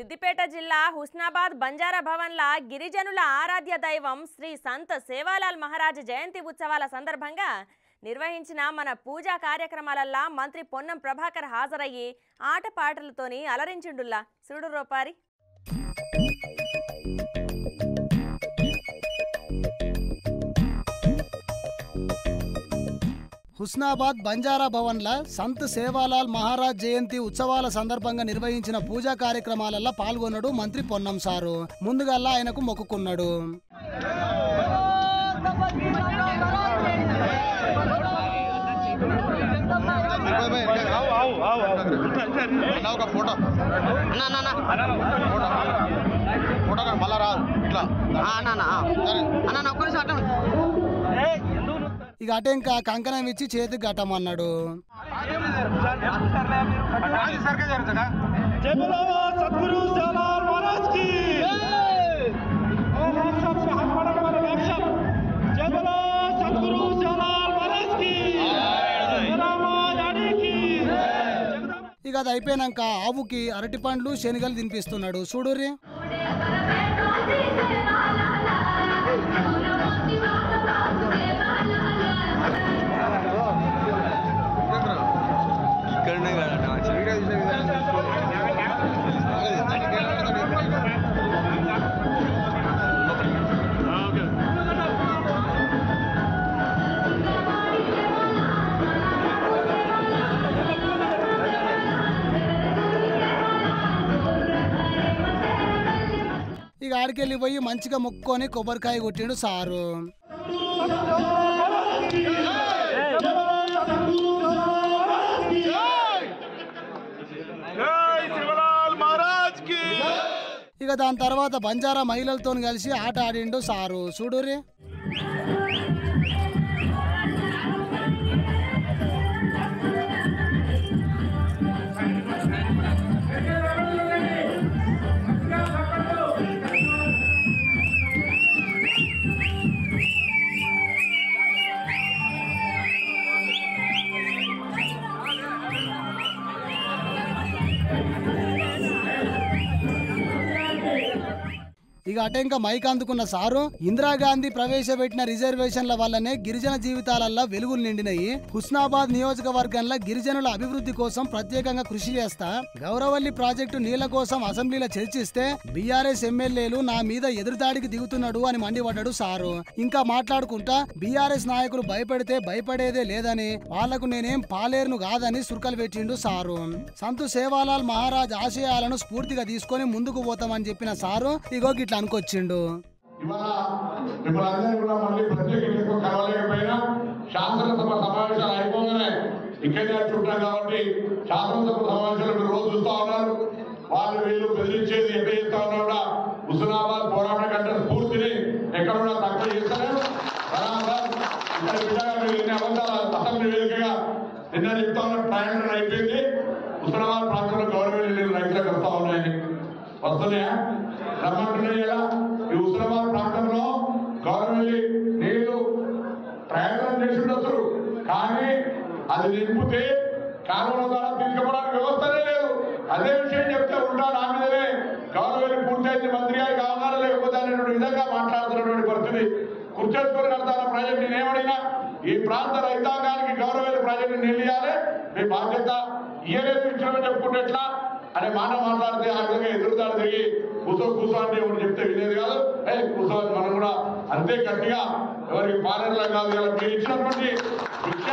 సిద్దిపేట జిల్లా హుస్నాబాద్ బంజారా భవన్ల గిరిజనుల ఆరాధ్య దైవం శ్రీ సంత్ సేవాలాల్ మహారాజ్ జయంతి ఉత్సవాల సందర్భంగా నిర్వహించిన మన పూజా కార్యక్రమాలల్లో మంత్రి పొన్నం ప్రభాకర్ హాజరయ్యి ఆటపాటలతోని అలరించిండుల్లా చూడు రోపారి. హుస్నాబాద్ బంజారా భవన్ల సంత్ సేవాలాల్ మహారాజ్ జయంతి ఉత్సవాల సందర్భంగా నిర్వహించిన పూజా కార్యక్రమాలలో పాల్గొన్నాడు మంత్రి పొన్నం సారు. ముందుగా ఆయనకు మొక్కుకున్నాడు. ఇక అటే ఇంకా కంకణం ఇచ్చి చేతికి కట్టమన్నాడు. ఇక అది అయిపోయినాక ఆవుకి అరటి పండ్లు శనగలు తినిపిస్తున్నాడు. చూడుర్రి. ఇక ఆడికెళ్ళి పోయి మంచిగా మొక్కుకొని కొబ్బరికాయ కొట్టిండు సారు. ఇక దాని తర్వాత బంజారా మహిళలతో కలిసి ఆట ఆడిండు సారు. చూడుర్రి. ఇక అటే ఇంకా మైక్ అందుకున్న సారు ఇందిరాగాంధీ ప్రవేశపెట్టిన రిజర్వేషన్ల వల్లనే గిరిజన జీవితాలలో వెలుగులు నిండినాయి. హుస్నాబాద్ నియోజకవర్గంలో గిరిజనుల అభివృద్ధి కోసం ప్రత్యేకంగా కృషి చేస్తా. గౌరవల్లి ప్రాజెక్టు నీళ్ల కోసం అసెంబ్లీలో చర్చిస్తే బీఆర్ఎస్ ఎమ్మెల్యేలు నా మీద ఎదురుదాడికి దిగుతున్నాడు అని మండిపడ్డాడు సారు. ఇంకా మాట్లాడుకుంటా బీఆర్ఎస్ నాయకులు భయపడితే భయపడేదే లేదని, వాళ్లకు నేనేం పాలేరును కాదని సుర్కలు పెట్టిండు సారు. సంత్ సేవాలాల్ మహారాజ్ ఆశయాలను స్ఫూర్తిగా తీసుకొని ముందుకు పోతామని చెప్పిన సారు ఇగో గిట్లా అనుకొచ్చిండు. శాసనసభ సమావేశాలు అయిపోగానే ఇక్కడే చుట్టాం కాబట్టి శాసనసభ సమావేశాలు మీరు రోజు చూస్తా ఉన్నారు. వాళ్ళు వీళ్ళు బెదిరించేది ఎక్కడ చేస్తా ఉన్నా కూడా హుస్నాబాద్ పోరాట కంటే స్ఫూర్తిని ఎక్కడ కూడా తక్కువ చేస్తారు. బరాబర్ ఇక్కడ బిడ్డగా మీరు ఎన్ని అబద్ధాలు అసెంబ్లీ వేదికగా నిన్న చెప్తా ఉన్న ప్రయాణం అయిపోయింది. హుస్నాబాద్ ప్రాంతంలో గవర్నమెంట్ నీళ్ళు రైతులకు వస్తా ఉన్నాయని వస్తున్నాయా రమ్మంటున్నాయి కదా. ఈ హుస్నాబాద్ ప్రాంతంలో గవర్నమెంట్ నీళ్లు ప్రయాణం చేసి ఉండొచ్చు, కానీ అది నింపితే కాలువల ద్వారా తీసుకోవడానికి వ్యవస్థనే లేదు. అదే విషయం చెప్తే ఉంటా నా మీదనే గవర్నమెంట్ పూర్తయింది మంత్రి గారికి అవగాహన లేకపోతే అనేటువంటి విధంగా మాట్లాడుతున్నటువంటి పరిస్థితి. కుర్చేసుకొని కడతాన ప్రాజెక్టు నేనేమడినా ఈ ప్రాంత రైతాంగానికి గవర్నమెంట్ ప్రాజెక్టు నీళ్ళు ఇవ్వాలి, మీ బాధ్యత ఇయ్యలేదు ఇచ్చినామని చెప్పుకుంటే ఎట్లా అనే మాట మాట్లాడితే ఆ విధంగా ఎదురుదాడి తిరిగి కూసో అంటే ఎవరు చెప్తే వినేది కాదు. కూర్చోని మనం కూడా అంతే గట్టిగా ఎవరికి పాలనలో కాదు. మీరు ఇచ్చినటువంటి శిక్ష